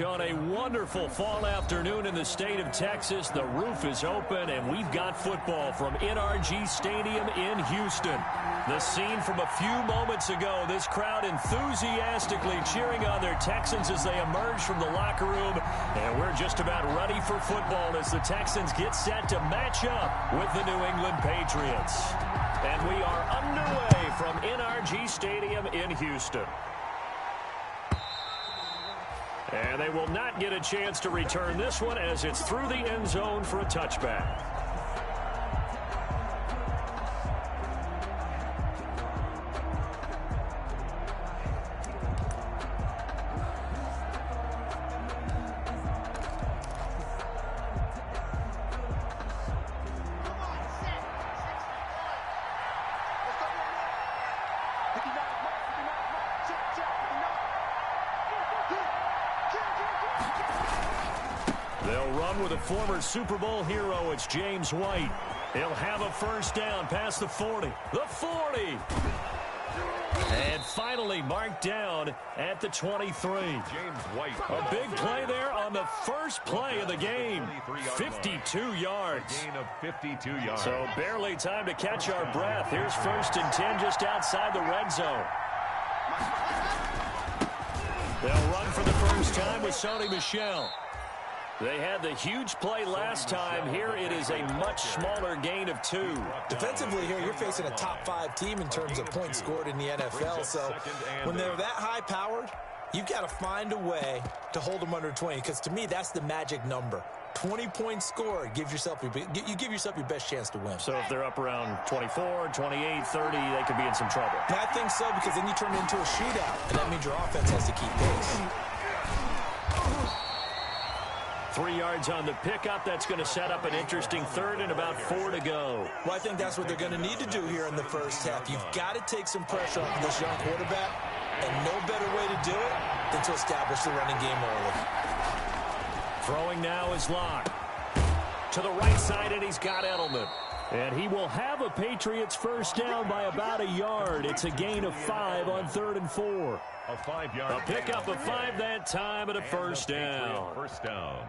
On a wonderful fall afternoon in the state of Texas, the roof is open, and we've got football from NRG Stadium in Houston. The scene from a few moments ago, this crowd enthusiastically cheering on their Texans as they emerge from the locker room, and we're just about ready for football as the Texans get set to match up with the New England Patriots. And we are underway from NRG Stadium in Houston. And they will not get a chance to return this one as it's through the end zone for a touchback. With a former Super Bowl hero, it's James White. He'll have a first down past the 40. The 40! And finally marked down at the 23. James White. A big play there on the first play of the game. 52 yards. A gain of 52 yards. So barely time to catch our breath. Here's 1st and 10 just outside the red zone. They'll run for the first time with Sony Michel. They had the huge play last time. Here it is a much smaller gain of 2. Defensively here, you're facing a top-5 team in terms of points scored in the NFL. So when they're that high-powered, you've got to find a way to hold them under 20. Because to me, that's the magic number. 20 points scored, you give yourself your best chance to win. So if they're up around 24, 28, 30, they could be in some trouble. And I think so, because then you turn it into a shootout, and that means your offense has to keep pace. 3 yards on the pickup. That's going to set up an interesting third and about 4 to go. Well, I think that's what they're going to need to do here in the first half. You've got to take some pressure off this young quarterback, and no better way to do it than to establish the running game early. Throwing now is Locke. To the right side, and he's got Edelman. And he will have a Patriots first down by about a yard. It's a gain of 5 on 3rd and 4. A 5-yard. A pickup of 5 that time and a first down. First down.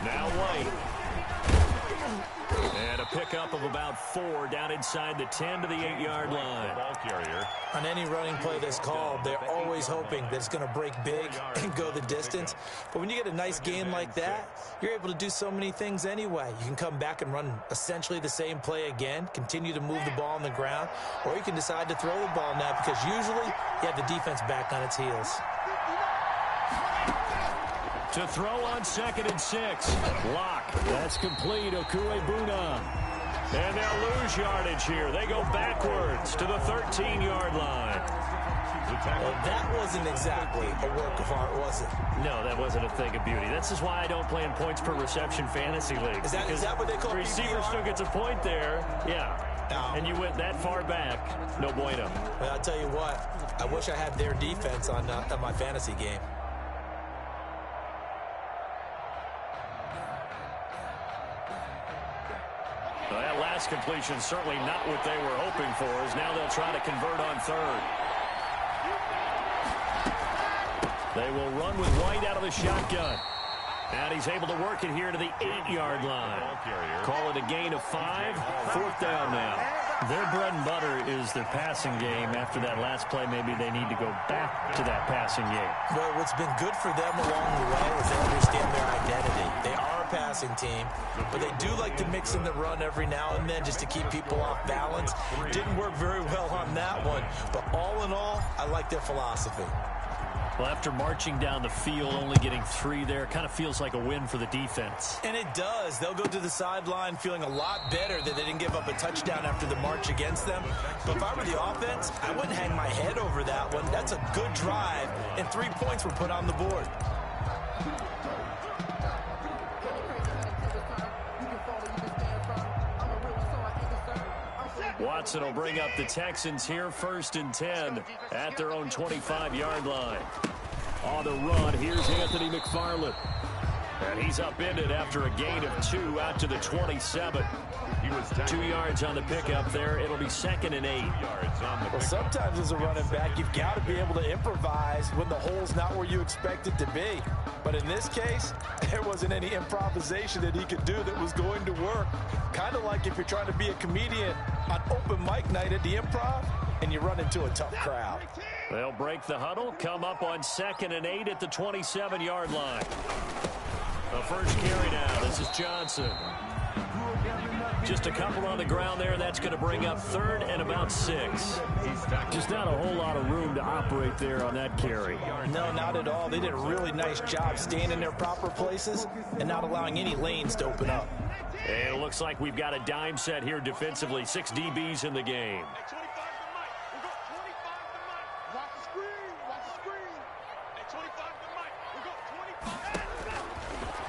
Now White. And a pickup of about 4 down inside the 10 to the 8-yard line. Ball carrier. On any running play that's called, they're always hoping that it's going to break big and go the distance. But when you get a nice gain like that, you're able to do so many things anyway. You can come back and run essentially the same play again, continue to move the ball on the ground, or you can decide to throw the ball now because usually you have the defense back on its heels. To throw on 2nd and 6. Lock. That's complete. Okuebuna. And they'll lose yardage here. They go backwards to the 13-yard line. Well, that wasn't exactly a work of art, was it? No, that wasn't a thing of beauty. This is why I don't play in points per reception fantasy league. Is that what they call receiver PPR? still gets a point there. Yeah. No. And you went that far back. No bueno. Well, I'll tell you what. I wish I had their defense on my fantasy game. Well, that last completion certainly not what they were hoping for, as now they'll try to convert on 3rd. They will run with White out of the shotgun. And he's able to work it here to the 8-yard line. Call it a gain of 5. 4th down now. Their bread and butter is their passing game. After that last play, maybe they need to go back to that passing game. Well, what's been good for them along the way is they understand their identity. They are a passing team, but they do like to mix in the run every now and then just to keep people off balance. Didn't work very well on that one, but all in all, I like their philosophy. Well, after marching down the field, only getting 3 there, kind of feels like a win for the defense. And it does. They'll go to the sideline feeling a lot better that they didn't give up a touchdown after the march against them. But if I were the offense, I wouldn't hang my head over that one. That's a good drive, and 3 points were put on the board. Watson will bring up the Texans here, 1st and 10 at their own 25-yard line. On the run, here's Anthony McFarland. And he's upended after a gain of 2 out to the 27. He was 2 yards on the pickup there. It'll be 2nd and 8. Well, sometimes as a running back, you've got to be able to improvise when the hole's not where you expect it to be. But in this case, there wasn't any improvisation that he could do that was going to work. Kind of like if you're trying to be a comedian on open mic night at the Improv and you run into a tough crowd. They'll break the huddle, come up on 2nd and 8 at the 27-yard line. The first carry now. This is Johnson. Just a couple on the ground there. That's going to bring up 3rd and about 6. Just not a whole lot of room to operate there on that carry. No, not at all. They did a really nice job staying in their proper places and not allowing any lanes to open up. And it looks like we've got a dime set here defensively. 6 DBs in the game.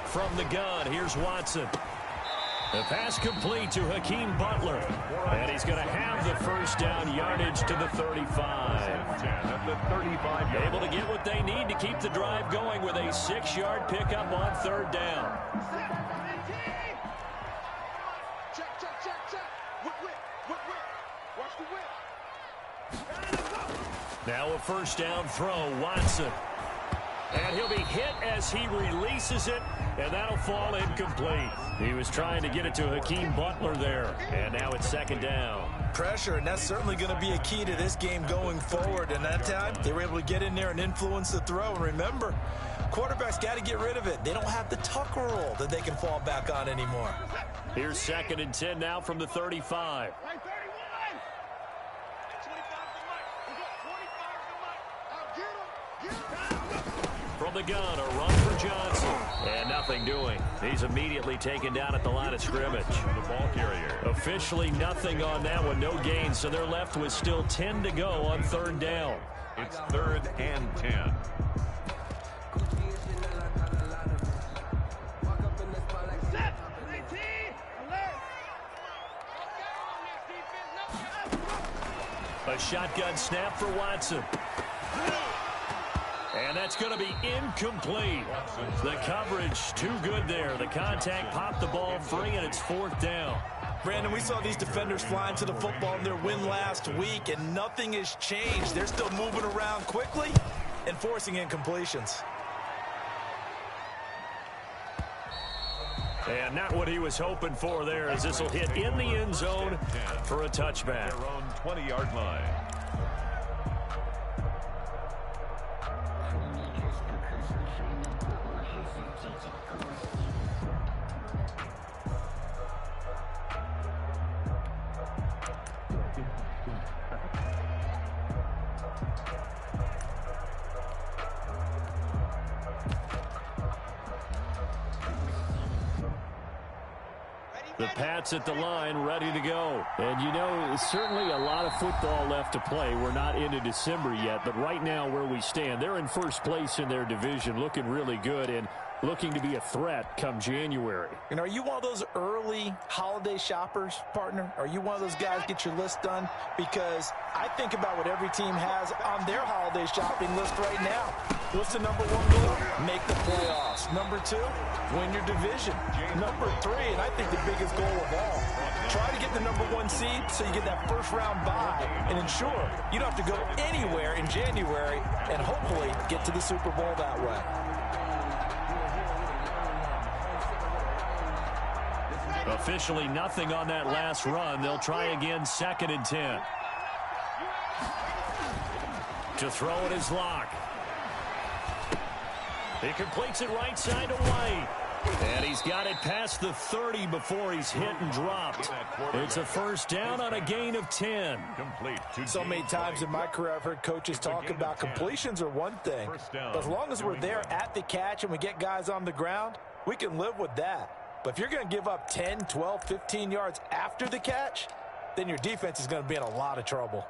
From the gun, here's Watson. The pass complete to Hakeem Butler. And he's going to have the first down, yardage to the 35. Able to get what they need to keep the drive going with a 6-yard pickup on 3rd down. Now a first down throw, Watson. And he'll be hit as he releases it, and that'll fall incomplete. He was trying to get it to Hakeem Butler there, and now it's 2nd down. Pressure, and that's certainly going to be a key to this game going forward. And that time, they were able to get in there and influence the throw. And remember, quarterbacks got to get rid of it. They don't have the tuck rule that they can fall back on anymore. Here's 2nd and 10 now from the 35. From the gun, a run for Johnson. And nothing doing. He's immediately taken down at the line of scrimmage. The ball carrier. Officially nothing on that one, no gain. So they're left with still 10 to go on 3rd down. It's 3rd and 10. A shotgun snap for Watson. And that's going to be incomplete. The coverage too good there. The contact popped the ball free, and it's 4th down. Brandon, we saw these defenders flying to the football in their win last week, and nothing has changed. They're still moving around quickly and forcing incompletions. And not what he was hoping for there, as this will hit in the end zone for a touchback. Their own 20-yard line. The Pats at the line, ready to go. And, you know, certainly a lot of football left to play. We're not into December yet, but right now where we stand, they're in first place in their division, looking really good and looking to be a threat come January. And are you one of those early holiday shoppers, partner? Are you one of those guys get your list done? Because I think about what every team has on their holiday shopping list right now. What's the #1 goal? Make the playoffs. #2, win your division. #3, and I think the biggest goal of all, try to get the #1 seed so you get that first-round bye and ensure you don't have to go anywhere in January and hopefully get to the Super Bowl that way. Officially nothing on that last run. They'll try again, 2nd and 10. To throw it is Locke. He completes it right side to White. And he's got it past the 30 before he's hit and dropped. It's a first down on a gain of 10. So many times in my career I've heard coaches talk about completions are one thing. But as long as we're there at the catch and we get guys on the ground, we can live with that. But if you're going to give up 10, 12, 15 yards after the catch, then your defense is going to be in a lot of trouble.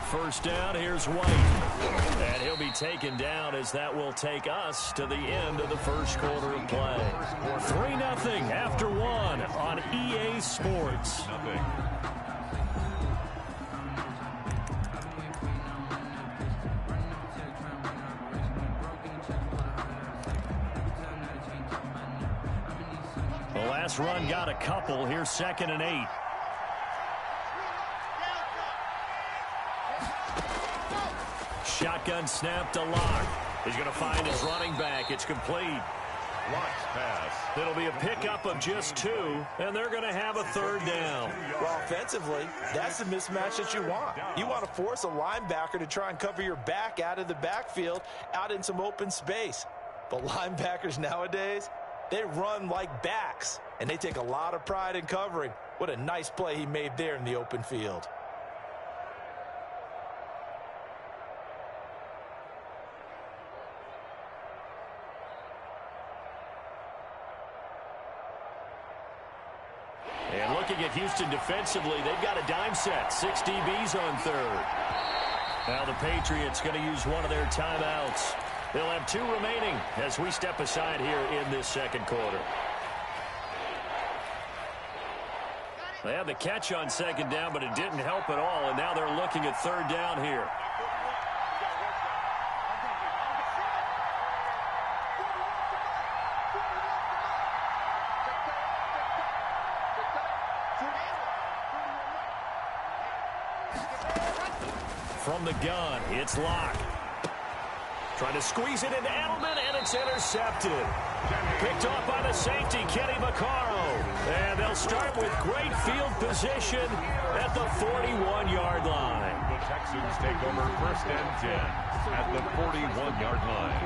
First down, here's White. And he'll be taken down as that will take us to the end of the first quarter of play. 3-0 after 1 on EA Sports. this run got a couple. Here's 2nd and 8. Shotgun snap to Locke. He's going to find his running back. It's complete. Locke's pass. It'll be a pickup of just 2, and they're going to have a 3rd down. Well, offensively, that's the mismatch that you want. You want to force a linebacker to try and cover your back out of the backfield, out in some open space. But linebackers nowadays, they run like backs, and they take a lot of pride in covering. What a nice play he made there in the open field. And looking at Houston defensively, they've got a dime set. 6 DBs on 3rd. Now the Patriots going to use one of their timeouts. They'll have 2 remaining as we step aside here in this 2nd quarter. They had the catch on 2nd down, but it didn't help at all, and now they're looking at 3rd down here. From the gun, it's Locke. Trying to squeeze it into Edelman, and it's intercepted. Picked off by the safety, Kenny Vaccaro. And they'll start with great field position at the 41-yard line. The Texans take over 1st and 10 at the 41-yard line.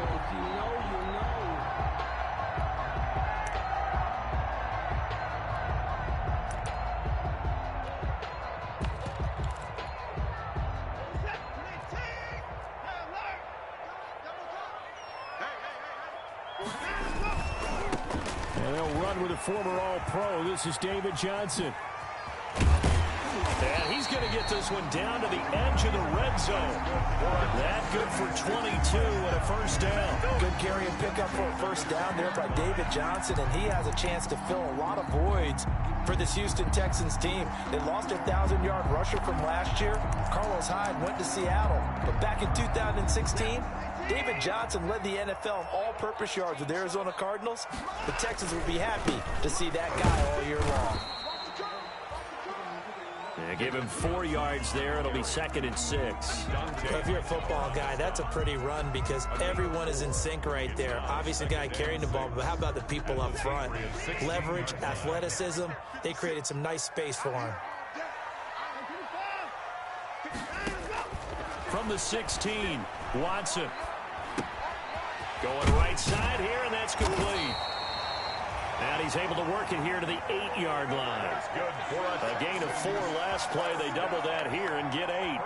And they'll run with a former All-Pro. This is David Johnson. And he's going to get this one down to the edge of the red zone. That good for 22 and a 1st down. Good carry and pickup for a 1st down there by David Johnson, and he has a chance to fill a lot of voids for this Houston Texans team. They lost their 1,000-yard rusher from last year. Carlos Hyde went to Seattle, but back in 2016, David Johnson led the NFL in all-purpose yards with the Arizona Cardinals. The Texans would be happy to see that guy all year long. Yeah, give him 4 yards there. It'll be 2nd and 6. If you're a football guy, that's a pretty run because everyone is in sync right there. Obviously, the guy carrying the ball, but how about the people up front? Leverage, athleticism. They created some nice space for him. From the 16, Watson. Going right side here, and that's complete. And he's able to work it here to the 8-yard line. A gain of 4 last play. They double that here and get 8.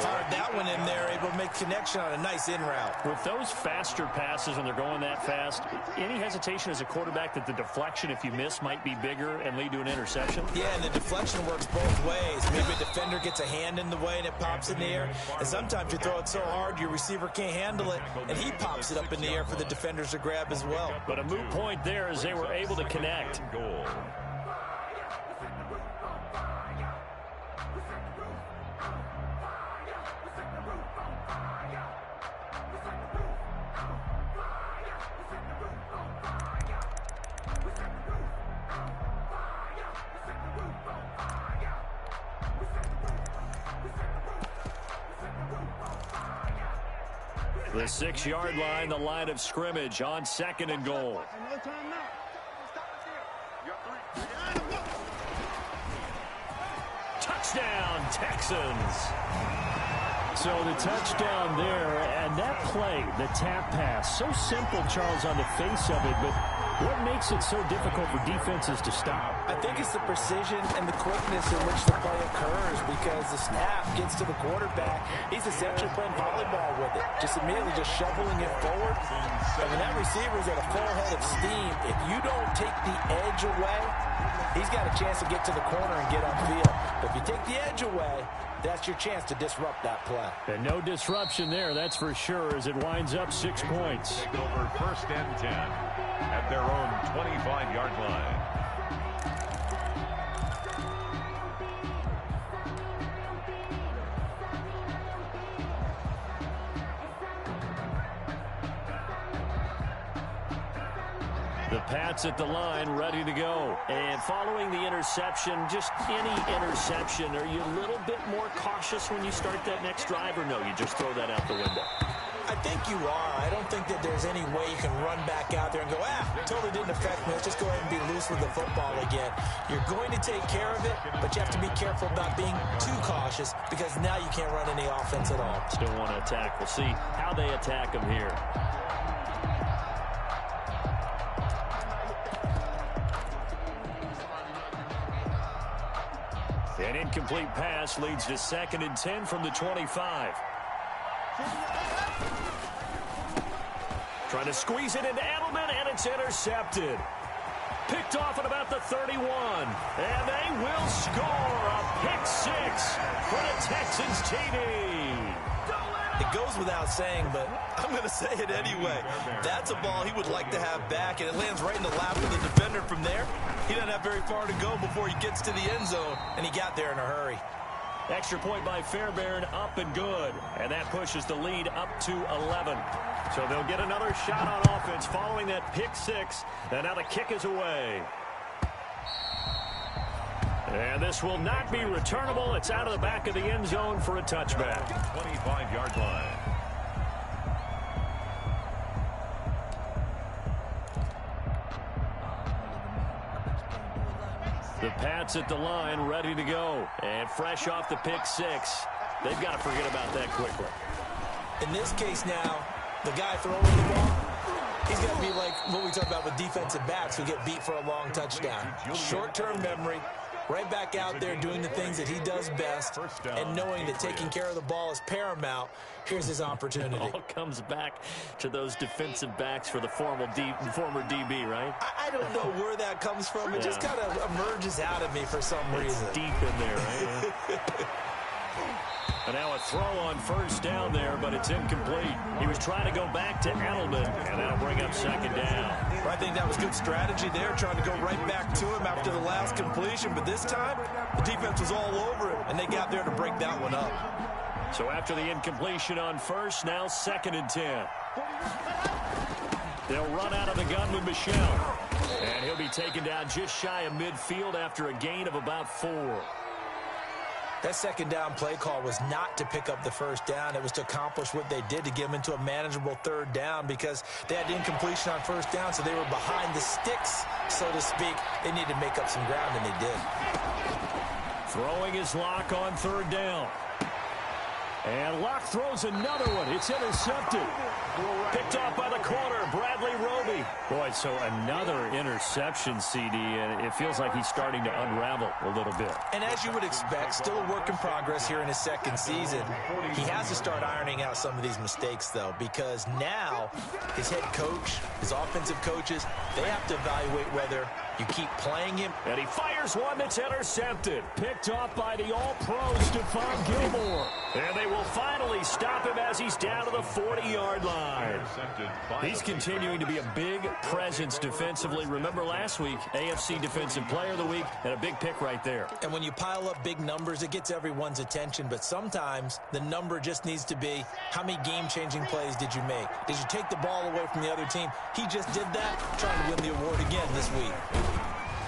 Fired that one in there, able to make connection on a nice in route. With those faster passes when they're going that fast, any hesitation as a quarterback that the deflection, if you miss, might be bigger and lead to an interception? Yeah, and the deflection works both ways. Maybe a defender gets a hand in the way and it pops in the air. And sometimes you throw it so hard your receiver can't handle it, and he pops it up in the air for the defenders to grab as well. But a moot point there as they were able to connect. The 6-yard line, the line of scrimmage on 2nd and goal. Touchdown, Texans. So the touchdown there, and that play, the tap pass, so simple, Charles, on the face of it, but what makes it so difficult for defenses to stop? I think it's the precision and the quickness in which the play occurs because the snap gets to the quarterback. He's essentially playing volleyball with it, just immediately just shoveling it forward. And when that receiver's at a full head of steam, if you don't take the edge away, he's got a chance to get to the corner and get upfield. But if you take the edge away, that's your chance to disrupt that play. And no disruption there, that's for sure, as it winds up 6 points. Take over 1st and 10 at their own 25-yard line. The Pats at the line, ready to go. And following the interception, just any interception, are you a little bit more cautious when you start that next drive, or no, you just throw that out the window? I think you are. I don't think that there's any way you can run back out there and go, totally didn't affect me. Let's just go ahead and be loose with the football again. You're going to take care of it, but you have to be careful about being too cautious because now you can't run any offense at all. Still want to attack. We'll see how they attack them here. An incomplete pass leads to 2nd and 10 from the 25. Trying to squeeze it into Edelman, and it's intercepted. Picked off at about the 31. And they will score a pick 6 for the Texans TD. It goes without saying, but I'm going to say it anyway. That's a ball he would like to have back, and it lands right in the lap of the defender from there. He doesn't have very far to go before he gets to the end zone, and he got there in a hurry. Extra point by Fairbairn, up and good. And that pushes the lead up to 11. So they'll get another shot on offense following that pick 6. And now the kick is away. And this will not be returnable. It's out of the back of the end zone for a touchback. 25-yard line. The Pats at the line, ready to go. And fresh off the pick 6. They've got to forget about that quickly. In this case now, the guy throwing the ball, he's got to be like what we talk about with defensive backs who get beat for a long touchdown. Short-term memory, right back out there doing the things that he does best, and knowing that taking care of the ball is paramount. Here's his opportunity. It all comes back to those defensive backs for the former DB, right? I don't know where that comes from. It just kind of emerges out of me for some reason. Deep in there, right? And now a throw on first down there, but it's incomplete. He was trying to go back to Edelman, and that'll bring up 2nd down. I think that was good strategy there, trying to go right back to him after the last completion. But this time, the defense was all over him, and they got there to break that one up. So after the incompletion on first, now 2nd and 10. They'll run out of the gun with Michelle. And he'll be taken down just shy of midfield after a gain of about 4. That 2nd down play call was not to pick up the first down. It was to accomplish what they did, to get them into a manageable 3rd down, because they had incompletion on first down, so they were behind the sticks, so to speak. They needed to make up some ground, and they did. Throwing his Lock on 3rd down. And Lock throws another one. It's intercepted. Picked off by the corner, Bradley Roby. Boy, so another interception, CD, and it feels like he's starting to unravel a little bit. And as you would expect, still a work in progress here in his 2nd season. He has to start ironing out some of these mistakes, though, because now his head coach, his offensive coaches, they have to evaluate whether you keep playing him. And he fires one that's intercepted. Picked off by the All-Pro Stephon Gilmore. And they will finally stop him as he's down to the 40-yard line. He's continuing to be a big presence defensively. Remember last week, AFC Defensive Player of the Week, and a big pick right there. And when you pile up big numbers, it gets everyone's attention. But sometimes the number just needs to be, how many game-changing plays did you make? Did you take the ball away from the other team? He just did that, trying to win the award again this week.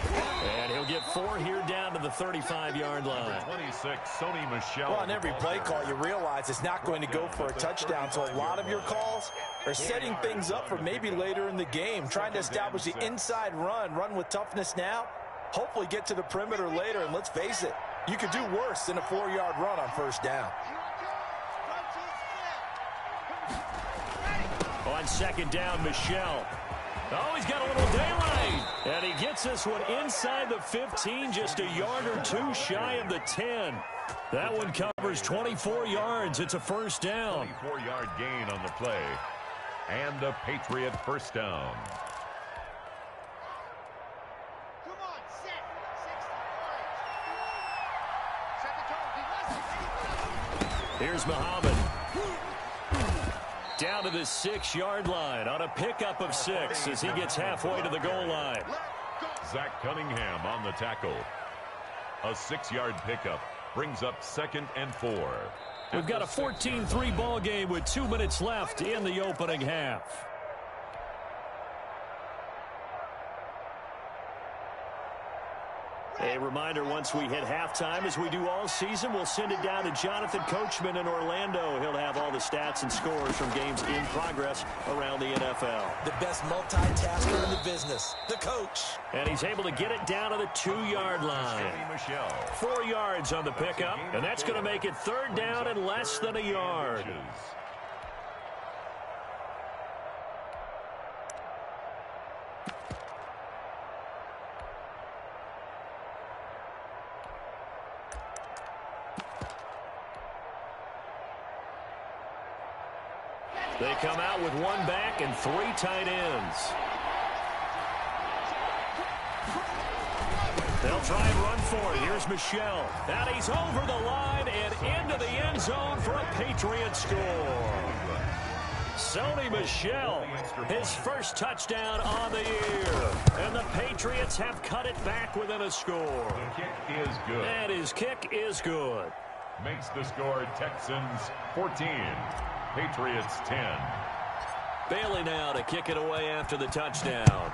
And he'll get 4 here down to the 35-yard line. 26, Sony Michel. Well, on every play call, you realize it's not going to go for a touchdown. So a lot of your calls are setting things up for maybe later in the game, trying to establish the inside run with toughness now, hopefully get to the perimeter later. And let's face it, you could do worse than a 4-yard run on first down. On 2nd down, Michel. Oh, he's got a little daylight. And he gets this one inside the 15, just a yard or 2 shy of the 10. That one covers 24 yards. It's a first down. 24-yard gain on the play. And a Patriot first down. Here's Muhammad. Down to the 6-yard line on a pickup of 6 as he gets halfway to the goal line. Zach Cunningham on the tackle. A 6-yard pickup brings up 2nd and 4. We've got a 14-3 ball game with 2 minutes left in the opening half. A reminder, once we hit halftime, as we do all season, we'll send it down to Jonathan Coachman in Orlando. He'll have all the stats and scores from games in progress around the NFL. The best multitasker in the business, the coach. And he's able to get it down to the 2-yard line. 4 yards on the pickup, and that's going to make it 3rd down and less than a yard. They come out with 1 back and 3 tight ends. They'll try and run for it. Here's Michel. And he's over the line and into the end zone for a Patriot score. Sony Michel, his first touchdown on the year. And the Patriots have cut it back within a score. The kick is good. And his kick is good. Makes the score Texans 14. Patriots 10. Bailey now to kick it away after the touchdown.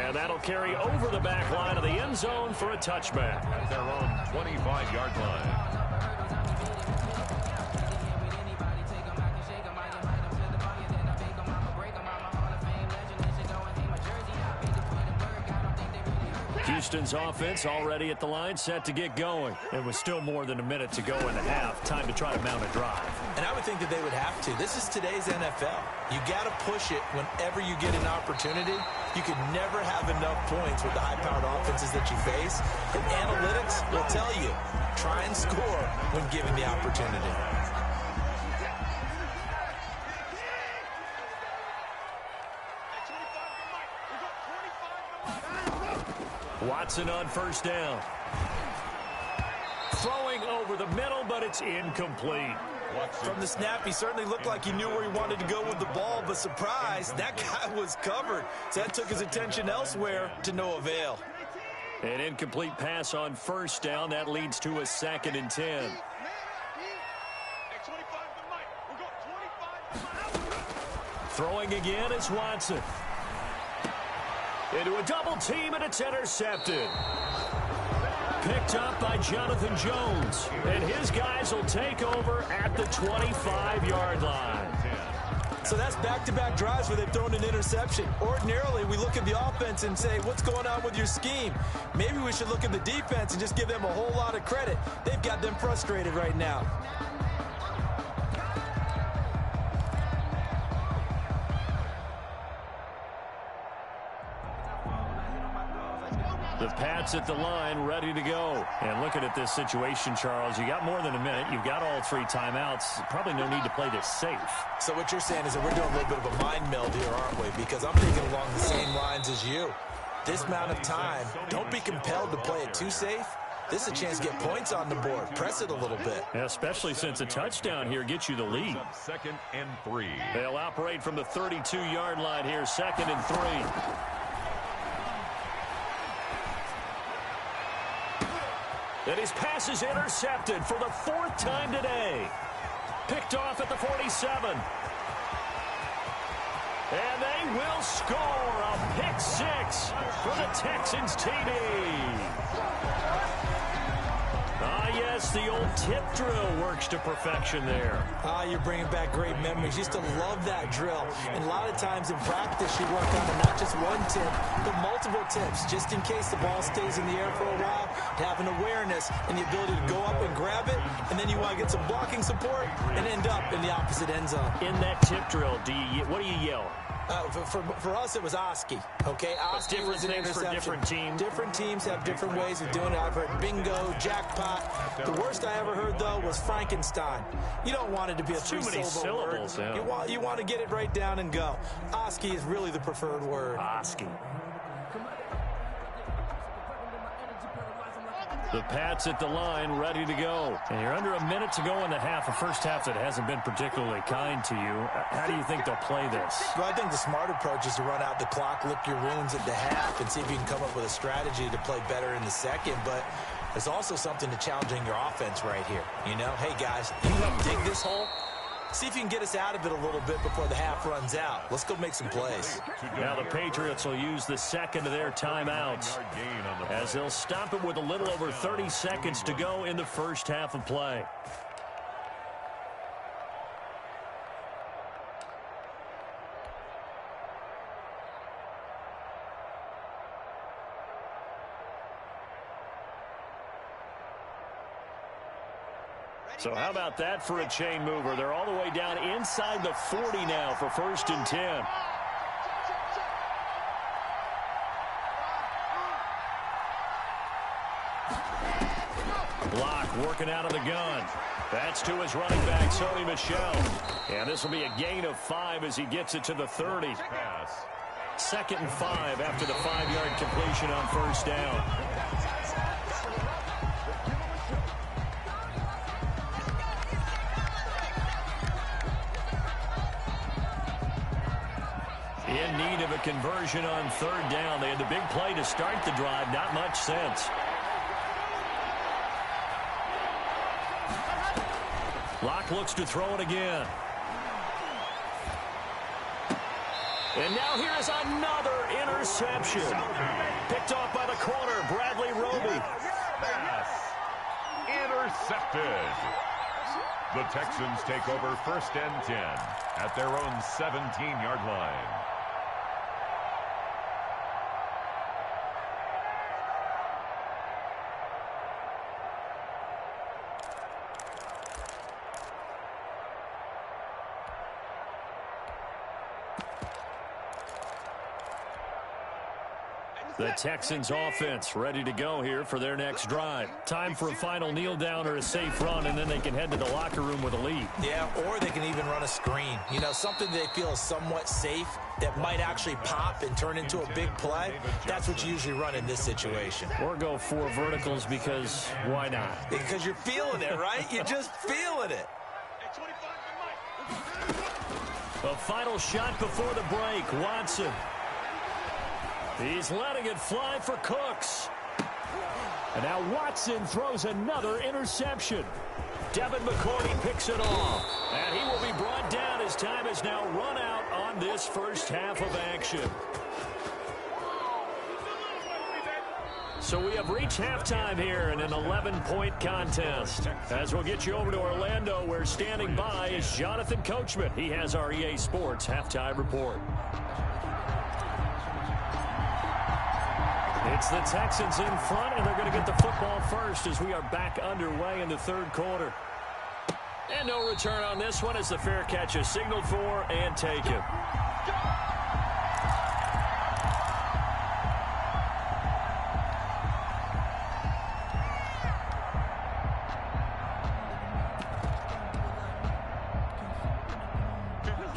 And that'll carry over the back line of the end zone for a touchback. At their own 25-yard line. Houston's offense already at the line, set to get going. It was still more than a minute to go in the half. Time to try to mount a drive. And I would think that they would have to. This is today's NFL. You got to push it whenever you get an opportunity. You can never have enough points with the high-powered offenses that you face. And analytics will tell you, try and score when given the opportunity. Watson on first down. Throwing over the middle, but it's incomplete. From the snap, he certainly looked like he knew where he wanted to go with the ball, but surprise, that guy was covered. So that took his attention elsewhere to no avail. An incomplete pass on first down. That leads to a 2nd and 10. Throwing again is Watson. Into a double team, and it's intercepted. Picked up by Jonathan Jones. And his guys will take over at the 25-yard line. So that's back-to-back drives where they've thrown an interception. Ordinarily, we look at the offense and say, what's going on with your scheme? Maybe we should look at the defense and just give them a whole lot of credit. They've got them frustrated right now. The Pats at the line, ready to go. And looking at this situation, Charles, you got more than a minute. You've got all 3 timeouts. Probably no need to play this safe. So what you're saying is that we're doing a little bit of a mind meld here, aren't we? Because I'm thinking along the same lines as you. This amount of time, don't be compelled to play it too safe. This is a chance to get points on the board. Press it a little bit. Yeah, especially since a touchdown here gets you the lead. 2nd and 3. They'll operate from the 32-yard line here, 2nd and 3. And his pass is intercepted for the 4th time today. Picked off at the 47. And they will score a pick 6 for the Texans TD. Ah, yes, the old tip drill works to perfection there. Ah, you're bringing back great memories. Used to love that drill. And a lot of times in practice, you work on not just one tip, but multiple tips, just in case the ball stays in the air for a while, to have an awareness and the ability to go up and grab it, and then you want to get some blocking support and end up in the opposite end zone. In that tip drill, what do you yell? For us, it was Oski. Okay, Oski was an interception. For different teams. Different teams have different ways of doing it. I've heard bingo, jackpot. The worst I ever heard, though, was Frankenstein. You don't want it to be a three-syllable word. Yeah. You want to get it right down and go. Oski is really the preferred word. Oski. The Pats at the line, ready to go. And you're under a minute to go in the half, a first half that hasn't been particularly kind to you. How do you think they'll play this? Well, I think the smart approach is to run out the clock, lick your wounds at the half, and see if you can come up with a strategy to play better in the second. But there's also something to challenging your offense right here. You know, hey, guys, you help dig this hole. See if you can get us out of it a little bit before the half runs out. Let's go make some plays. Now the Patriots will use the second of their timeouts as they'll stop it with a little over 30 seconds to go in the first half of play. So how about that for a chain mover? They're all the way down inside the 40 now for 1st and 10. Block working out of the gun. That's to his running back, Sony Michel. And this will be a gain of 5 as he gets it to the 30. 2nd and 5 after the 5-yard completion on 1st down. In need of a conversion on 3rd down. They had the big play to start the drive. Not much sense. Locke looks to throw it again. And now here's another interception. Picked off by the corner, Bradley Roby. Intercepted. The Texans take over 1st and 10 at their own 17-yard line. The Texans offense ready to go here for their next drive. Time for a final kneel down or a safe run, and then they can head to the locker room with a lead. Yeah, or they can even run a screen. You know, something they feel is somewhat safe that might actually pop and turn into a big play. That's what you usually run in this situation. Or go 4 verticals because why not? Because you're feeling it, right? You're just feeling it. A final shot before the break. Watson. He's letting it fly for Cooks. And now Watson throws another interception. Devin McCourty picks it off. And he will be brought down as time has now run out on this first half of action. So we have reached halftime here in an 11-point contest. As we'll get you over to Orlando, where standing by is Jonathan Coachman. He has our EA Sports halftime report. It's the Texans in front, and they're going to get the football first as we are back underway in the 3rd quarter. And no return on this one as the fair catch is signaled for and taken.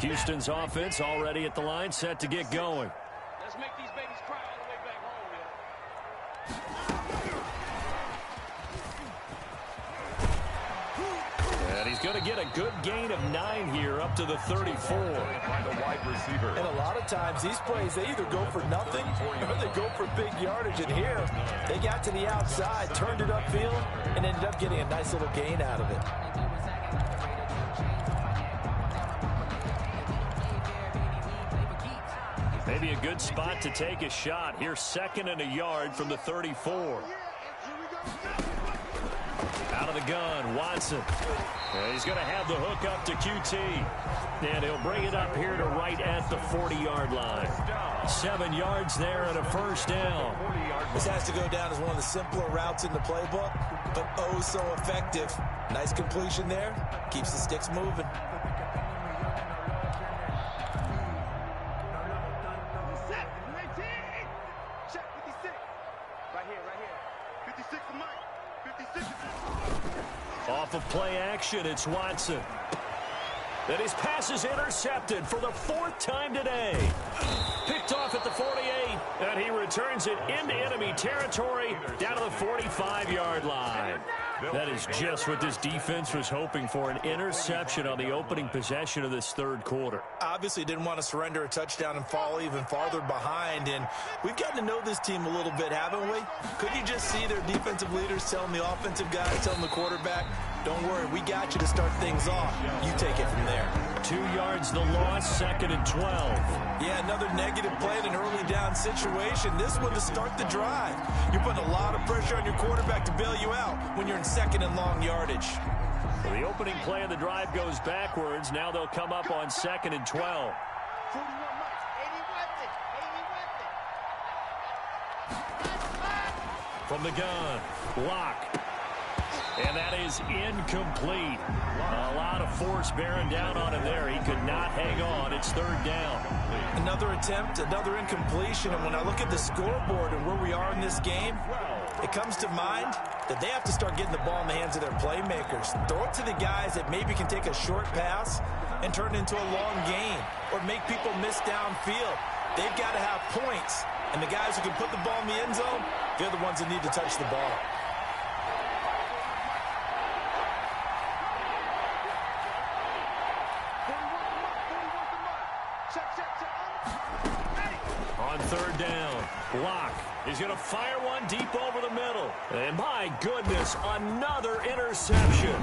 Houston's offense already at the line, set to get going. Let's make these babies cry all the way back home, man. And he's going to get a good gain of 9 here up to the 34. By the wide receiver. And a lot of times these plays, they either go for nothing or they go for big yardage. And here, they got to the outside, turned it upfield, and ended up getting a nice little gain out of it. Maybe a good spot to take a shot. Here's 2nd and a yard from the 34. Out of the gun, Watson. And he's going to have the hook up to QT. And he'll bring it up here to right at the 40-yard line. 7 yards there and a 1st down. This has to go down as one of the simpler routes in the playbook, but oh so effective. Nice completion there. Keeps the sticks moving. Off of play action, it's Watson. And his pass is intercepted for the 4th time today. Picked off at the 48, and he returns it into enemy territory down to the 45-yard line. That is just what this defense was hoping for, an interception on the opening possession of this third quarter. Obviously didn't want to surrender a touchdown and fall even farther behind, and we've gotten to know this team a little bit, haven't we? Could you just see their defensive leaders telling the offensive guys, telling the quarterback, don't worry, we got you to start things off. You take it from there. 2 yards the loss, 2nd and 12. Yeah, another negative play in an early down situation. This one to start the drive. You're putting a lot of pressure on your quarterback to bail you out when you're in 2nd and long yardage. Well, the opening play of the drive goes backwards. Now they'll come up on 2nd and 12. From the gun, Locke. And that is incomplete. A lot of force bearing down on him there. He could not hang on. It's 3rd down. Another attempt, another incompletion. And when I look at the scoreboard and where we are in this game, it comes to mind that they have to start getting the ball in the hands of their playmakers. Throw it to the guys that maybe can take a short pass and turn it into a long gain or make people miss downfield. They've got to have points. And the guys who can put the ball in the end zone, they're the ones that need to touch the ball. On 3rd down, Locke is going to fire one deep over the middle. And my goodness, another interception.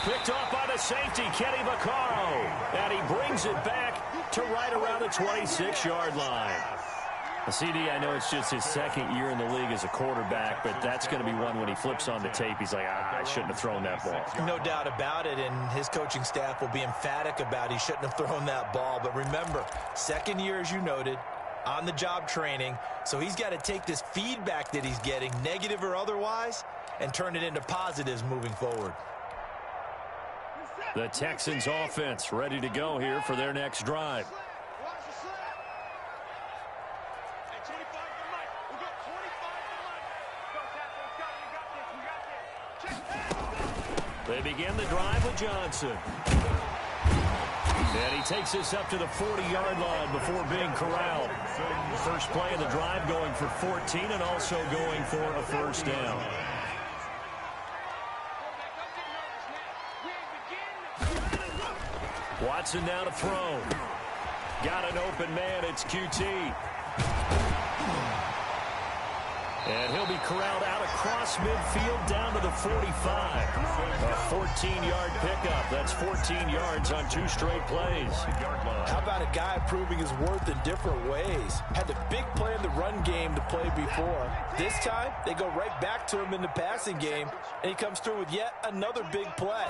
Picked off by the safety, Kenny Vaccaro. And he brings it back to right around the 26-yard line. CD, I know it's just his 2nd year in the league as a quarterback, but that's going to be one when he flips on the tape. He's like, I shouldn't have thrown that ball. No doubt about it, and his coaching staff will be emphatic about he shouldn't have thrown that ball. But remember, 2nd year, as you noted, on-the-job training, so he's got to take this feedback that he's getting, negative or otherwise, and turn it into positives moving forward. The Texans offense ready to go here for their next drive. They begin the drive with Johnson. And he takes this up to the 40-yard line before being corralled. First play of the drive going for 14 and also going for a 1st down. Watson now to throw. Got an open man. It's QT. And he'll be corralled out across midfield down to the 45. A 14-yard pickup. That's 14 yards on 2 straight plays. How about a guy proving his worth in different ways? Had the big play in the run game to play before. This time, they go right back to him in the passing game, and he comes through with yet another big play.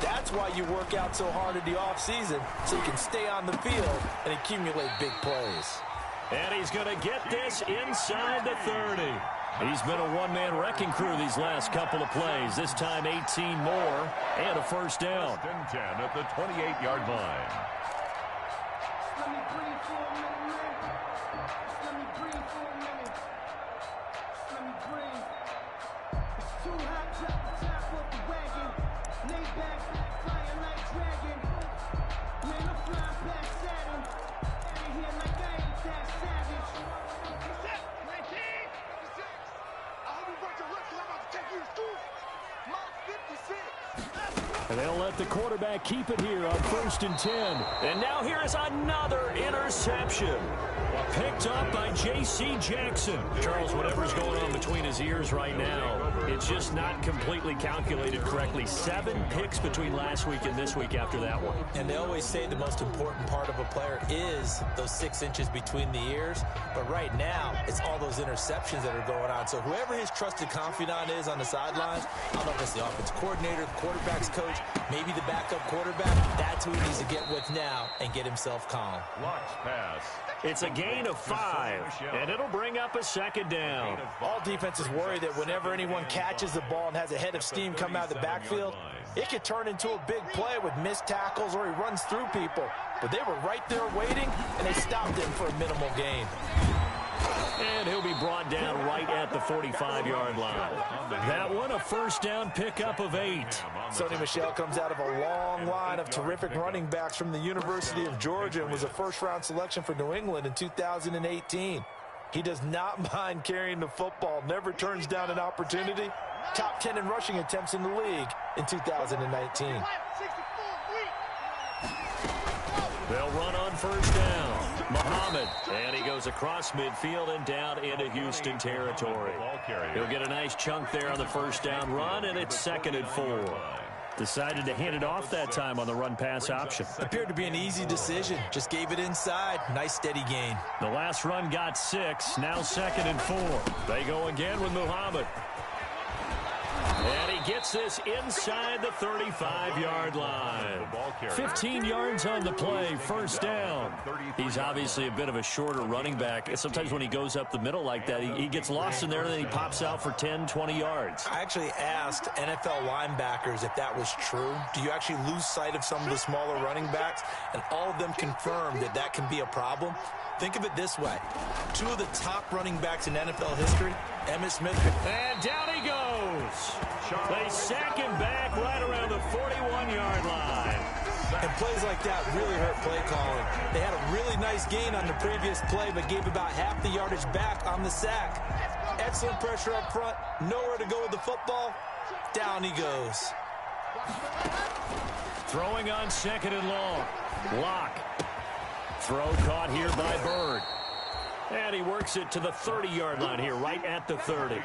That's why you work out so hard in the offseason, so you can stay on the field and accumulate big plays. And he's going to get this inside the 30. He's been a one-man wrecking crew these last couple of plays. This time 18 more and a 1st down. 1st and 10 at the 28-yard line. And they'll let the quarterback keep it here on 1st and 10. And now here is another interception. Picked up by J.C. Jackson. Charles, whatever's going on between his ears right now, it's just not completely calculated correctly. 7 picks between last week and this week after that one. And they always say the most important part of a player is those 6 inches between the ears. But right now, it's all those interceptions that are going on. So whoever his trusted confidant is on the sidelines, I don't know if it's the offense coordinator, the quarterback's coach, maybe the backup quarterback, that's who he needs to get with now and get himself calm. Locke's pass. It's a gain of 5, and it'll bring up a 2nd down. All defenses worry that whenever anyone catches the ball and has a head of steam come out of the backfield, it could turn into a big play with missed tackles or he runs through people. But they were right there waiting, and they stopped him for a minimal gain. And he'll be brought down right at the 45-yard line. That one, a 1st down pickup of 8. Sony Michel comes out of a long line of terrific running backs from the University of Georgia and was a first-round selection for New England in 2018. He does not mind carrying the football, never turns down an opportunity, top 10 in rushing attempts in the league in 2019. They'll run on first down. Muhammad, and he goes across midfield and down into Houston territory. He'll get a nice chunk there on the first down run, and it's 2nd and 4. Decided to hand it off that time on the run-pass option. Appeared to be an easy decision. Just gave it inside. Nice steady gain. The last run got 6. Now 2nd and 4. They go again with Muhammad. And he gets this inside the 35-yard line. 15 yards on the play, first down. He's obviously a bit of a shorter running back. Sometimes when he goes up the middle like that, he gets lost in there, and then he pops out for 10, 20 yards. I actually asked NFL linebackers if that was true. Do you actually lose sight of some of the smaller running backs? And all of them confirmed that that can be a problem. Think of it this way. 2 of the top running backs in NFL history, Emmitt Smith. And down he goes. They sack him back right around the 41-yard line. And plays like that really hurt play calling. They had a really nice gain on the previous play, but gave about half the yardage back on the sack. Excellent pressure up front. Nowhere to go with the football. Down he goes. Throwing on 2nd and long. Lock. Throw caught here by Bird. And he works it to the 30-yard line here, right at the 30.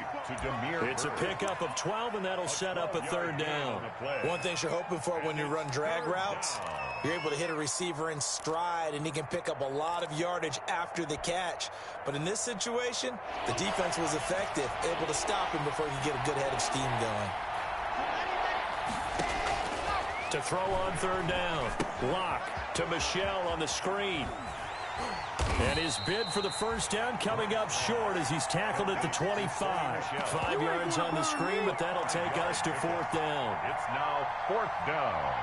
It's a pickup of 12, and that'll set up a 3rd down. One thing you're hoping for when you run drag routes, you're able to hit a receiver in stride, and he can pick up a lot of yardage after the catch. But in this situation, the defense was effective, able to stop him before he could get a good head of steam going. To throw on 3rd down. Lock to Michelle on the screen. And his bid for the first down coming up short as he's tackled at the 25. 5 yards on the screen, but that'll take us to 4th down. It's now 4th down.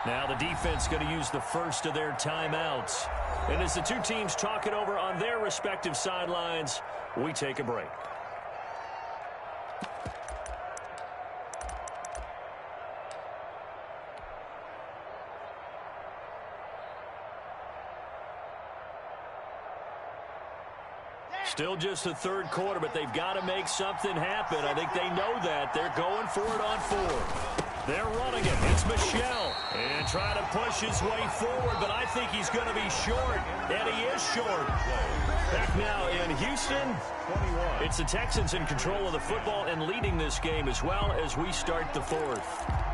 Now the defense going to use the first of their timeouts. And as the two teams talk it over on their respective sidelines, we take a break. Still just the 3rd quarter, but they've got to make something happen. I think they know that. They're going for it on 4th. They're running it. It's Michelle. And trying to push his way forward, but I think he's going to be short. And he is short. Back now in Houston. It's the Texans in control of the football and leading this game as well as we start the 4th.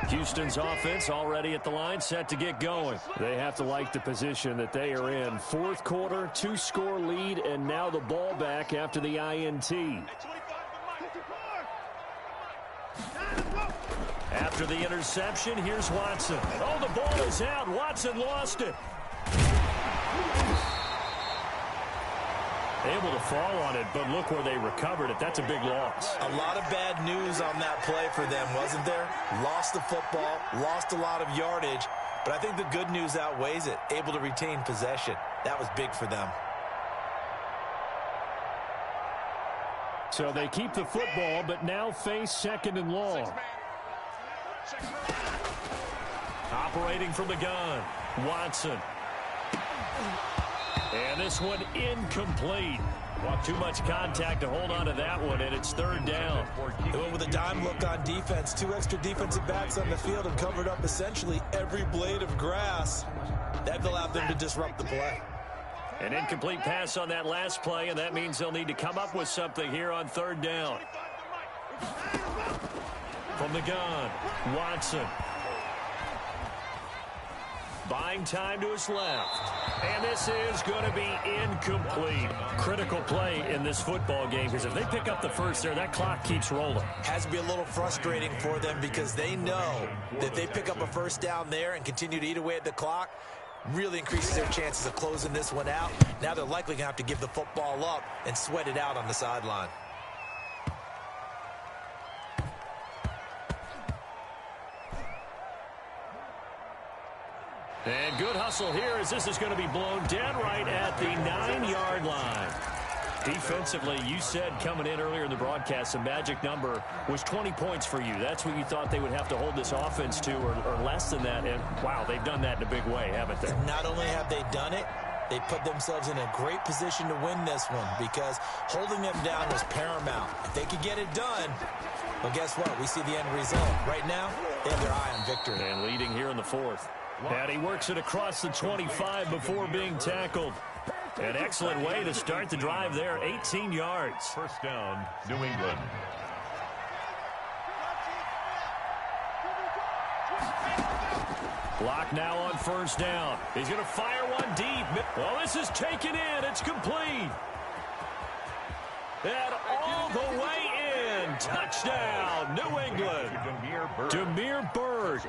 Houston's offense already at the line, set to get going. They have to like the position that they are in. 4th quarter, 2-score lead, and now the ball back after the INT. After the interception, here's Watson. Oh, the ball is out. Watson lost it. Able to fall on it, but look where they recovered it. That's a big loss. A lot of bad news on that play for them, wasn't there? Lost the football, lost a lot of yardage, but I think the good news outweighs it. Able to retain possession. That was big for them. So they keep the football, but now face 2nd and long. Operating from the gun, Watson. And this one incomplete. Too much contact to hold on to that one, and it's 3rd down. They went with a dime look on defense. 2 extra defensive backs on the field and covered up essentially every blade of grass. That allowed them to disrupt the play. An incomplete pass on that last play, and that means they'll need to come up with something here on 3rd down. From the gun, Watson. Buying time to his left. And this is going to be incomplete. Critical play in this football game, because if they pick up the first there, that clock keeps rolling. Has to be a little frustrating for them because they know that if they pick up a first down there and continue to eat away at the clock, really increases their chances of closing this one out. Now they're likely going to have to give the football up and sweat it out on the sideline. And good hustle here as this is going to be blown dead right at the 9-yard line. Defensively, you said coming in earlier in the broadcast, the magic number was 20 points for you. That's what you thought they would have to hold this offense to, or less than that. And, wow, they've done that in a big way, haven't they? Not only have they done it, they put themselves in a great position to win this one because holding them down was paramount. If they could get it done, well, guess what? We see the end result. Right now, they have their eye on victory. And leading here in the fourth. And he works it across the 25 before being tackled. An excellent way to start the drive there, 18 yards. First down, New England. Block now on first down. He's going to fire one deep. Well, this is taken in. It's complete. And all the way in. Touchdown, New England. Demir Bird.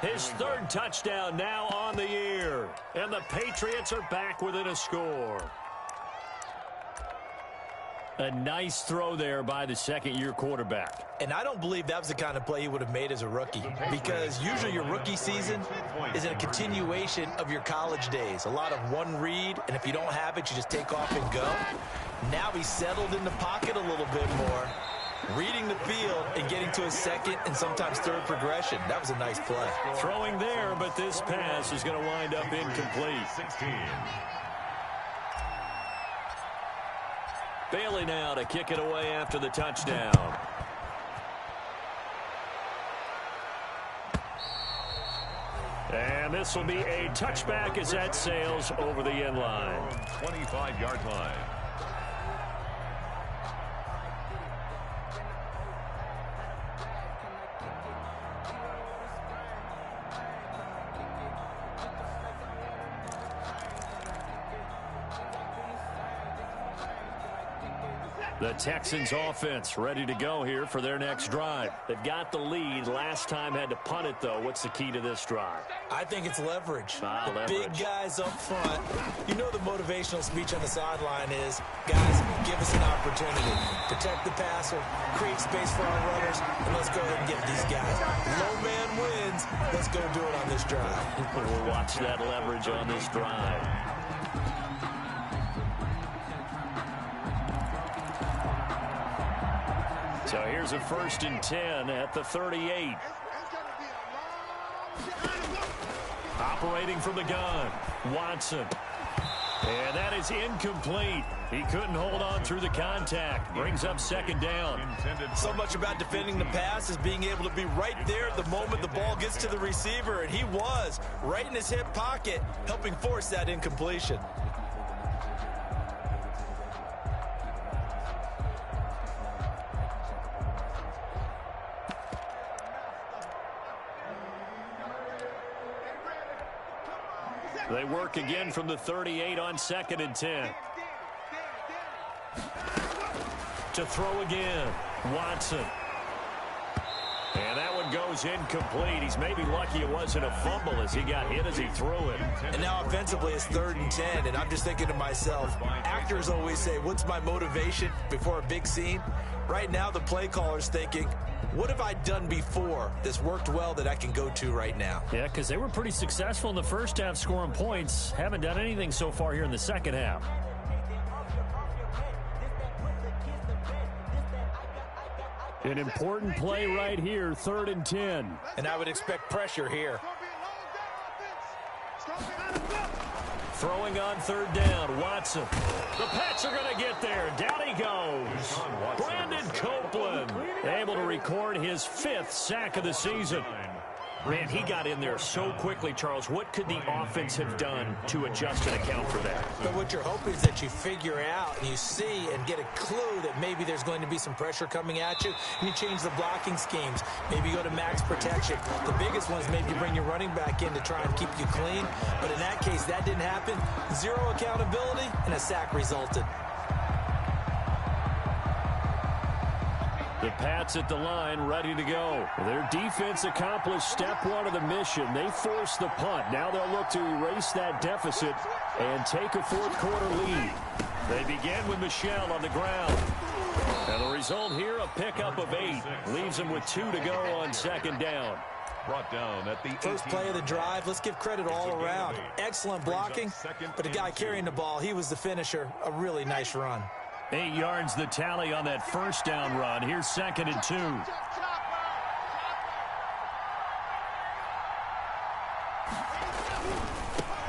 His third touchdown now on the year. And the Patriots are back within a score. A nice throw there by the second-year quarterback. And I don't believe that was the kind of play he would have made as a rookie, because usually your rookie season is a continuation of your college days. A lot of one read, and if you don't have it, you just take off and go. Now he's settled in the pocket a little bit more, reading the field and getting to a second and sometimes third progression. That was a nice play. Throwing there, but this pass is going to wind up incomplete. 16. Bailey now to kick it away after the touchdown. And this will be a touchback as that sails over the end line. 25-yard line. The Texans offense ready to go here for their next drive. They've got the lead. Last time had to punt it, though. What's the key to this drive? I think it's leverage. The Leverage. big guys up front. You know the motivational speech on the sideline is, guys, give us an opportunity. Protect the passer, create space for our runners, and let's go ahead and get these guys. Low man wins. Let's go do it on this drive. We'll watch that leverage on this drive. So here's a 1st and 10 at the 38. Operating from the gun, Watson. And that is incomplete. He couldn't hold on through the contact. Brings up second down. So much about defending the pass is being able to be right there the moment the ball gets to the receiver. And he was right in his hip pocket, helping force that incompletion. They work again from the 38 on 2nd and 10. To throw again, Watson. And that one goes incomplete. He's maybe lucky it wasn't a fumble as he got hit as he threw it. And now offensively it's 3rd and 10, and I'm just thinking to myself, actors always say, what's my motivation before a big scene? Right now the play caller's thinking, what have I done before that's worked well that I can go to right now? Yeah, because they were pretty successful in the first half scoring points. Haven't done anything so far here in the second half. An important play right here, 3rd and 10. And I would expect pressure here. Throwing on 3rd down, Watson. The Pats are going to get there. Down he goes. Brandon Copeland able to record his 5th sack of the season. Man, he got in there so quickly, Charles. What could the offense have done to adjust and account for that? But what you're hoping is that you figure out and you see and get a clue that maybe there's going to be some pressure coming at you, and you change the blocking schemes. Maybe you go to max protection. The biggest one is maybe you bring your running back in to try and keep you clean. But in that case, that didn't happen. 0 accountability, and a sack resulted. The Pats at the line, ready to go. Their defense accomplished step 1 of the mission. They forced the punt. Now they'll look to erase that deficit and take a 4th quarter lead. They begin with Michel on the ground. And the result here, a pickup of 8. Leaves them with 2 to go on 2nd down. Brought down at the First play of the drive. Let's give credit all around. Excellent blocking, but the guy carrying the ball, he was the finisher. A really nice run. 8 yards the tally on that first down run. Here's 2nd and 2.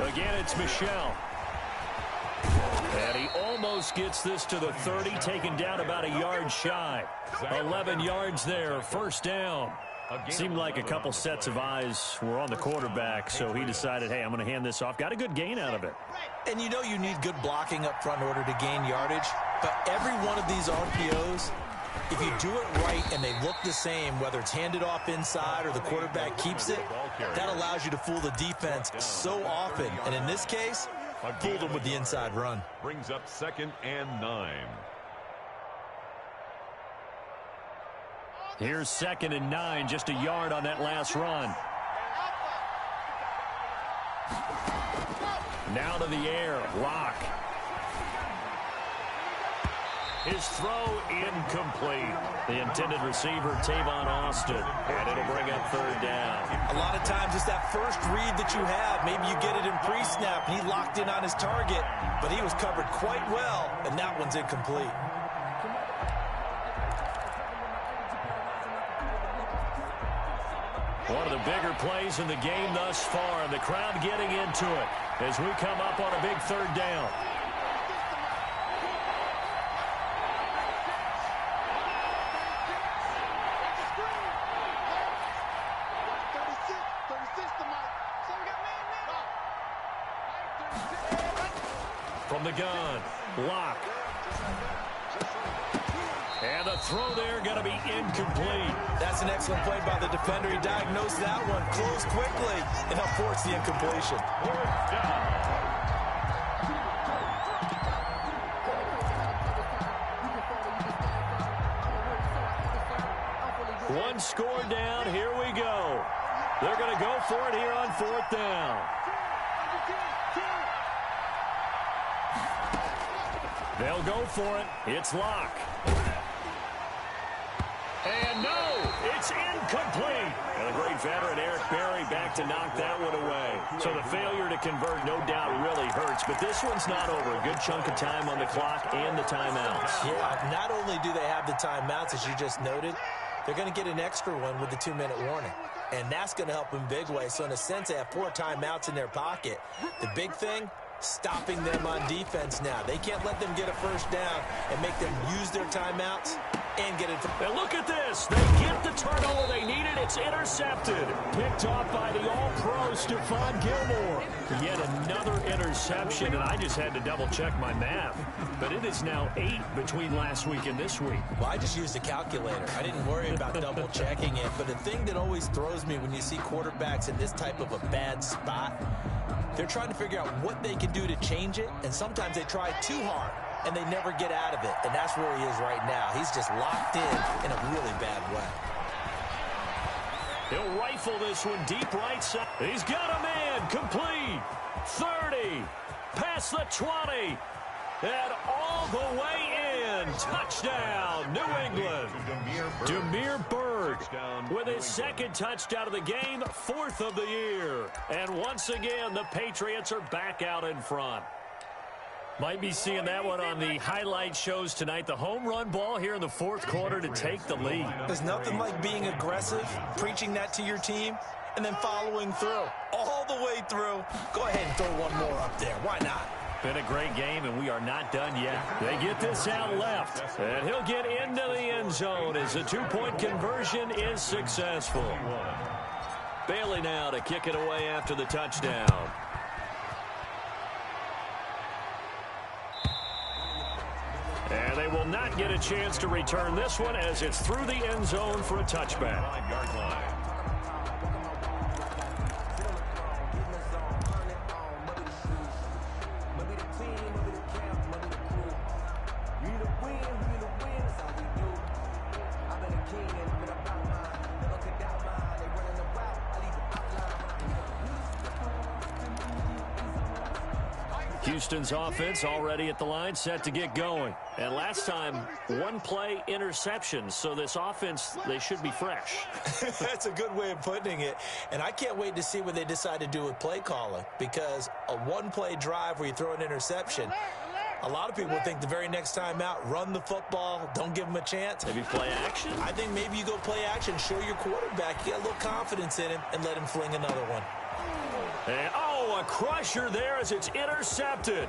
Again, it's Michel. And he almost gets this to the 30, taken down about a yard shy. 11 yards there, first down. Seemed like a couple sets of eyes were on the quarterback, so he decided, hey, I'm going to hand this off. Got a good gain out of it. And you know you need good blocking up front in order to gain yardage, but every one of these RPOs, if you do it right and they look the same, whether it's handed off inside or the quarterback keeps it, that allows you to fool the defense so often. And in this case, fooled them with the inside run. Brings up 2nd and 9. Here's 2nd and 9, just a yard on that last run. Now to the air, Locke. His throw incomplete. The intended receiver, Tavon Austin, and it'll bring up 3rd down. A lot of times it's that first read that you have. Maybe you get it in pre-snap, and he locked in on his target, but he was covered quite well, and that one's incomplete. One of the bigger plays in the game thus far, and the crowd getting into it as we come up on a big 3rd down. From the gun, Locke. And the throw there going to be incomplete. That's an excellent play by the defender. He diagnosed that one, closed quickly, and helped force the incompletion. 4th down. One score down. Here we go. They're going to go for it here on 4th down. They'll go for it. It's Locke. And no, it's incomplete. And the great veteran Eric Berry back to knock that one away. So the failure to convert, no doubt, really hurts. But this one's not over. A good chunk of time on the clock and the timeouts. Yeah, not only do they have the timeouts, as you just noted, they're going to get an extra one with the 2-minute warning. And that's going to help in big ways. So in a sense, they have 4 timeouts in their pocket. The big thing, stopping them on defense now. They can't let them get a first down and make them use their timeouts and get it. And look at this. They get the turnover they needed. It's intercepted. Picked off by the all-pro Stephon Gilmore. Yet another interception, and I just had to double-check my math. But it is now 8 between last week and this week. Well, I just used a calculator. I didn't worry about double-checking it. But the thing that always throws me when you see quarterbacks in this type of a bad spot, they're trying to figure out what they can do to change it, and sometimes they try too hard, and they never get out of it. And that's where he is right now. He's just locked in a really bad way. He'll rifle this one deep right side. He's got a man. Complete. 30. Past the 20. And all the way in. Touchdown, New England. Damiere Byrd with his 2nd touchdown of the game, 4th of the year. And once again, the Patriots are back out in front. Might be seeing that one on the highlight shows tonight. The home run ball here in the 4th quarter to take the lead. There's nothing like being aggressive, preaching that to your team, and then following through. All the way through. Go ahead and throw one more up there. Why not? Been a great game, and we are not done yet. They get this out left, and he'll get into the end zone as the 2-point conversion is successful. Bailey now to kick it away after the touchdown. And they will not get a chance to return this one as it's through the end zone for a touchback. 5-yard line. Houston's offense already at the line, set to get going. And last time, one play interception. So this offense, they should be fresh. That's a good way of putting it. And I can't wait to see what they decide to do with play calling, because a one-play drive where you throw an interception, a lot of people think the very next time out, run the football, don't give them a chance. Maybe play action? I think maybe you go play action, show your quarterback you got a little confidence in him, and let him fling another one. And, oh, a crusher there as it's intercepted.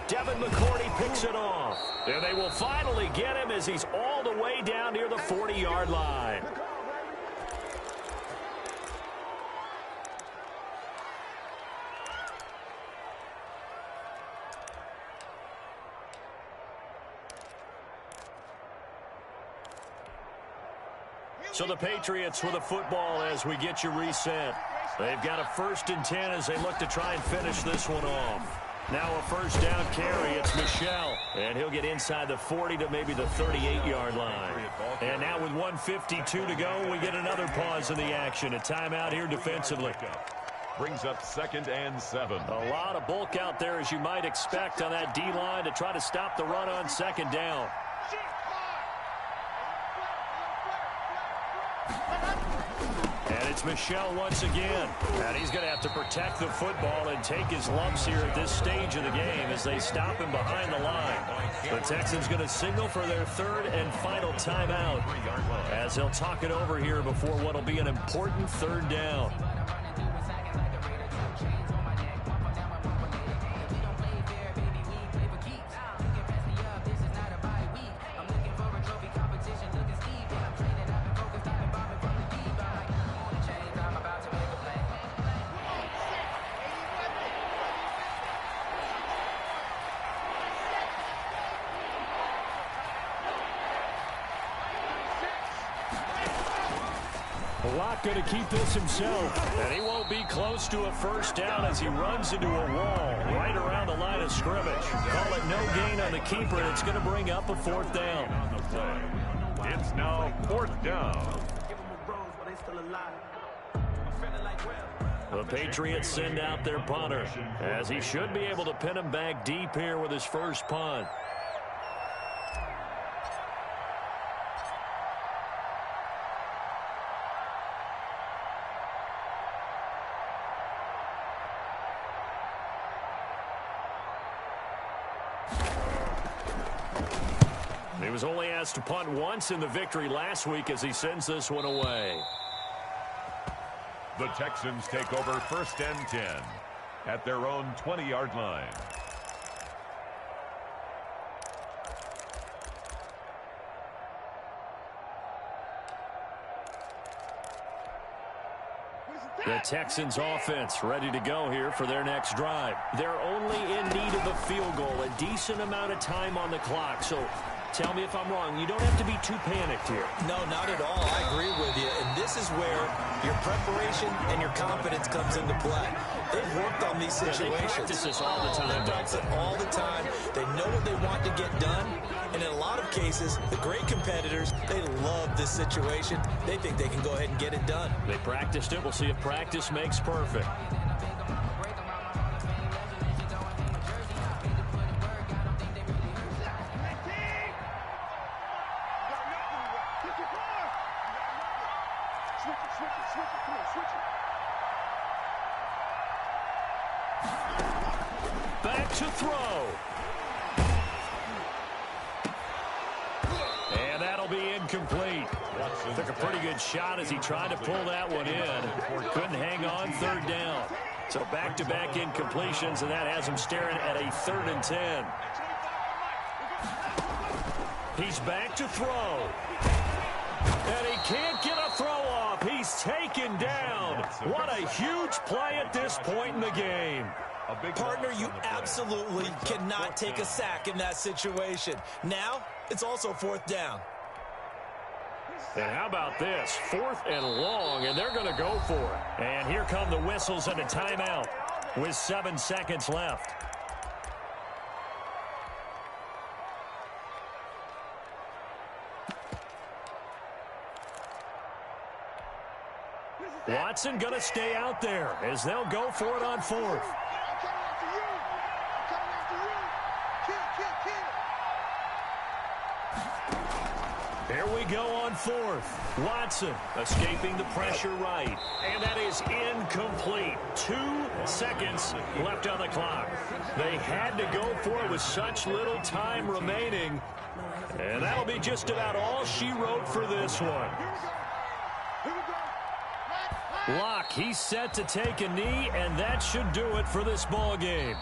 Devin McCourty picks it off. And they will finally get him as he's all the way down near the 40-yard line. So the Patriots with a football as we get you reset. They've got a 1st and 10 as they look to try and finish this one off. Now a 1st down carry. It's Michel. And he'll get inside the 40 to maybe the 38-yard line. And now with 1:52 to go, we get another pause in the action. A timeout here defensively. Brings up 2nd and 7. A lot of bulk out there, as you might expect, on that D-line to try to stop the run on 2nd down. And it's Michel once again. And he's going to have to protect the football and take his lumps here at this stage of the game as they stop him behind the line. The Texans going to signal for their 3rd and final timeout as they'll talk it over here before what will be an important 3rd down. Locke going to keep this himself, and he won't be close to a 1st down as he runs into a wall right around the line of scrimmage. Call it no gain on the keeper, and it's going to bring up a 4th down. It's now 4th down. The Patriots send out their punter, as he should be able to pin him back deep here with his first punt. He was only asked to punt once in the victory last week as he sends this one away. The Texans take over 1st and 10 at their own 20-yard line. The Texans offense ready to go here for their next drive. They're only in need of a field goal, a decent amount of time on the clock. So tell me if I'm wrong. You don't have to be too panicked here. No, not at all. I agree with you. And this is where your preparation and your confidence comes into play. They've worked on these situations. They practice this all the time. They practice it all the time. They know what they want to get done. And in a lot of cases, the great competitors, they love this situation. They think they can go ahead and get it done. They practiced it. We'll see if practice makes perfect. Back to throw. And that'll be incomplete. Took a pretty good shot as he tried to pull that one in. Couldn't hang on 3rd down. So back-to-back incompletions, and that has him staring at a 3rd and 10. He's back to throw. And he can't get a throw off. He's taken down. What a huge play at this point in the game. Partner, you absolutely cannot take a sack in that situation. Now, it's also 4th down. And how about this? 4th and long, and they're going to go for it. And here come the whistles and a timeout with 7 seconds left. Watson going to stay out there as they'll go for it on 4th. Here we go on fourth. Watson escaping the pressure right. And that is incomplete. 2 seconds left on the clock. They had to go for it with such little time remaining. And that'll be just about all she wrote for this one. Locke, he's set to take a knee, and that should do it for this ball game.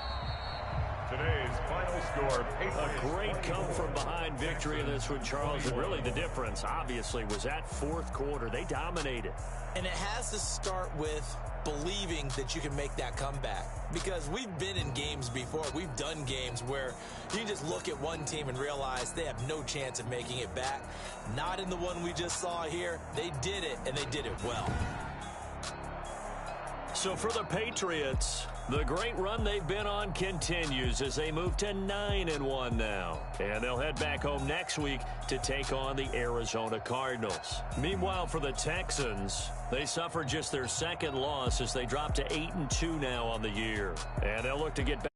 Today's final score. A great come-from-behind victory in this one, Charles. And really the difference, obviously, was that fourth quarter. They dominated. And it has to start with believing that you can make that comeback. Because we've been in games before. We've done games where you just look at one team and realize they have no chance of making it back. Not in the one we just saw here. They did it, and they did it well. So for the Patriots, the great run they've been on continues as they move to 9-1 now. And they'll head back home next week to take on the Arizona Cardinals. Meanwhile, for the Texans, they suffered just their second loss as they drop to 8-2 now on the year. And they'll look to get back.